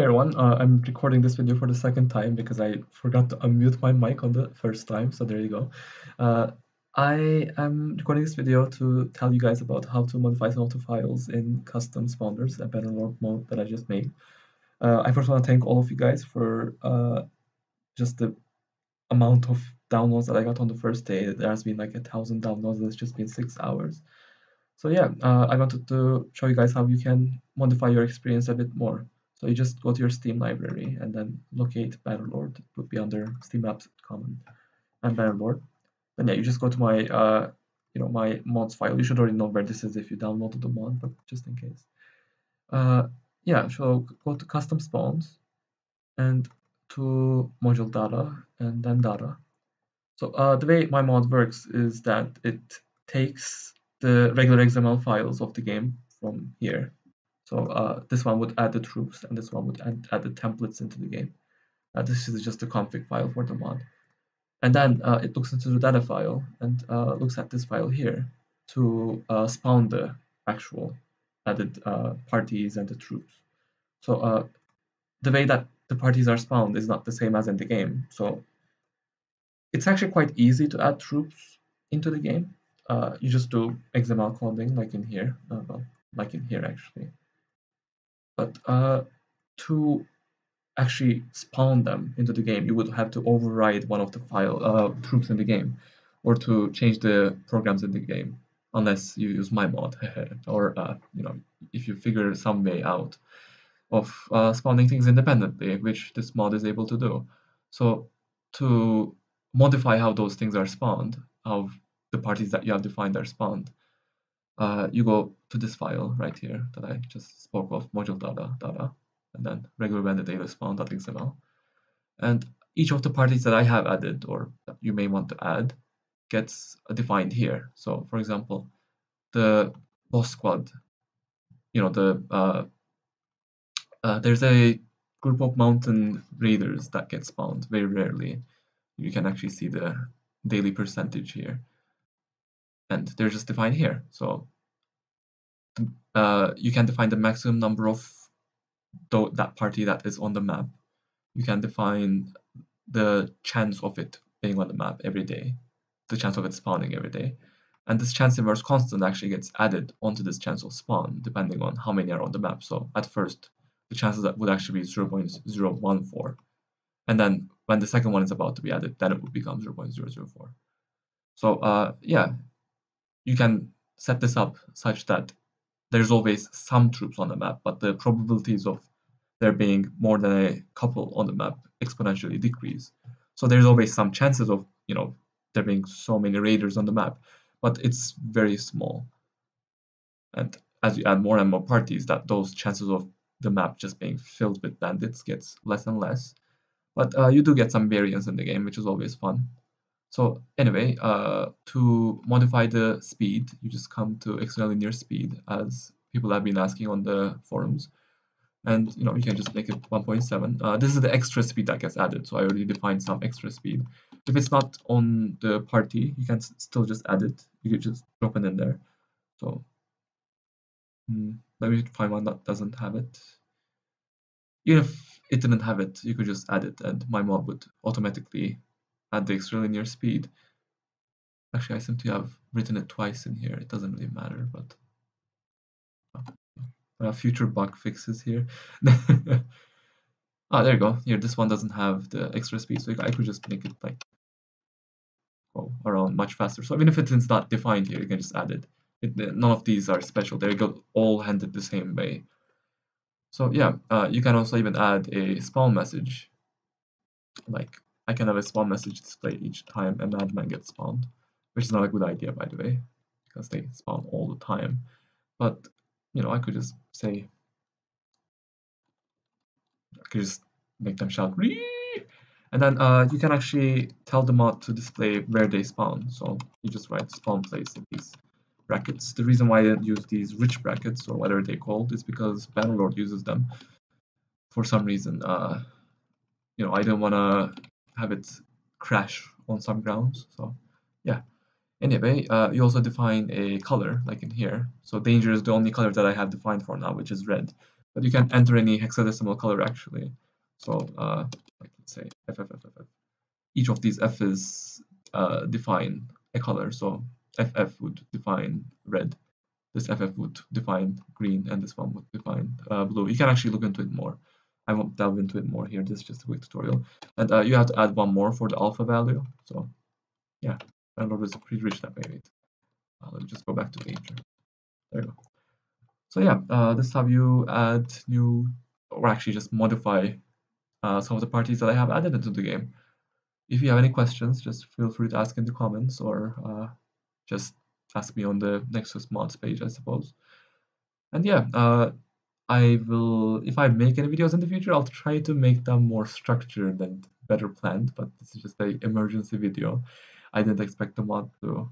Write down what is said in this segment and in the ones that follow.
Hey everyone, I'm recording this video for the second time because I forgot to unmute my mic on the first time, so there you go. I am recording this video to tell you guys about how to modify some of the files in custom spawners, a Bannerlord mode that I just made. I first want to thank all of you guys for just the amount of downloads that I got on the first day. There has been like 1,000 downloads and it's just been 6 hours. So yeah, I wanted to show you guys how you can modify your experience a bit more. So you just go to your Steam library and then locate Bannerlord. It would be under Steam Apps Common and Bannerlord. Then yeah, you just go to my my mods file. You should already know where this is if you downloaded the mod, but just in case. Yeah, so go to custom spawns and to module data and then data. So the way my mod works is that it takes the regular XML files of the game from here. So this one would add the troops, and this one would add the templates into the game. This is just a config file for the mod. And then it looks into the data file and looks at this file here to spawn the actual added parties and the troops. So the way that the parties are spawned is not the same as in the game. So it's actually quite easy to add troops into the game. You just do XML coding like in here, well, like in here actually. But to actually spawn them into the game, you would have to override one of the file troops in the game, or to change the programs in the game, unless you use my mod, or if you figure some way out of spawning things independently, which this mod is able to do. So to modify how those things are spawned, how the parties that you have defined are spawned, you go to this file right here that I just spoke of, module data, and then regular banded data spawn.xml. And each of the parties that I have added or that you may want to add gets defined here. So for example, the boss squad, there's a group of mountain raiders that get spawned very rarely. You can actually see the daily percentage here, and they're just defined here. So you can define the maximum number of that party that is on the map. You can define the chance of it being on the map every day, the chance of it spawning every day. And this chance inverse constant actually gets added onto this chance of spawn, depending on how many are on the map. So at first, the chances that would actually be 0.014. And then when the second one is about to be added, then it would become 0.004. So yeah, you can set this up such that there's always some troops on the map, but the probabilities of there being more than a couple on the map exponentially decrease. So there's always some chances of, there being so many raiders on the map, but it's very small. And as you add more and more parties, that those chances of the map just being filled with bandits gets less and less. But you do get some variance in the game, which is always fun. So anyway, to modify the speed, you just come to external linear speed, as people have been asking on the forums. And you can just make it 1.7. This is the extra speed that gets added, so I already defined some extra speed. If it's not on the party, you can still just add it. You could just drop it in there. So let me find one that doesn't have it. Even if it didn't have it, you could just add it, and my mod would automatically add the extra linear speed. Actually, I seem to have written it twice in here. It doesn't really matter, but future bug fixes here. Ah, there you go. Here, this one doesn't have the extra speed, so I could just make it like go around much faster. So even if it's not defined here, you can just add it. None of these are special. They go all handed the same way. So yeah, you can also even add a spawn message. Like I can have a spawn message display each time a madman gets spawned, which is not a good idea, by the way, because they spawn all the time. But I could just say, I could just make them shout, "Ree!" And then you can actually tell the mod to display where they spawn. So you just write spawn place in these brackets. The reason why I didn't use these rich brackets, or whatever they're called, is because Bannerlord uses them for some reason. I didn't want to have it crash on some grounds. So yeah. Anyway, you also define a color, like in here. So danger is the only color that I have defined for now, which is red. but you can enter any hexadecimal color actually. So like let's say FFFFF. Each of these F's define a color. So FF would define red. This FF would define green, and this one would define blue. You can actually look into it more. I won't delve into it more here. This is just a quick tutorial. And you have to add one more for the alpha value. So yeah, Bannerlord is pretty rich that way. Let me just go back to Danger. There you go. So yeah, this is how you add new, or actually just modify some of the parties that I have added into the game. If you have any questions, just feel free to ask in the comments, or just ask me on the Nexus mods page, I suppose. And yeah, I will, if I make any videos in the future, I'll try to make them more structured and better planned, but this is just an emergency video. I didn't expect the mod to,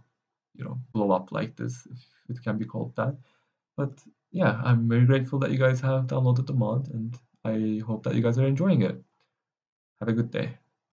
blow up like this, if it can be called that. But yeah, I'm very grateful that you guys have downloaded the mod, and I hope that you guys are enjoying it. Have a good day.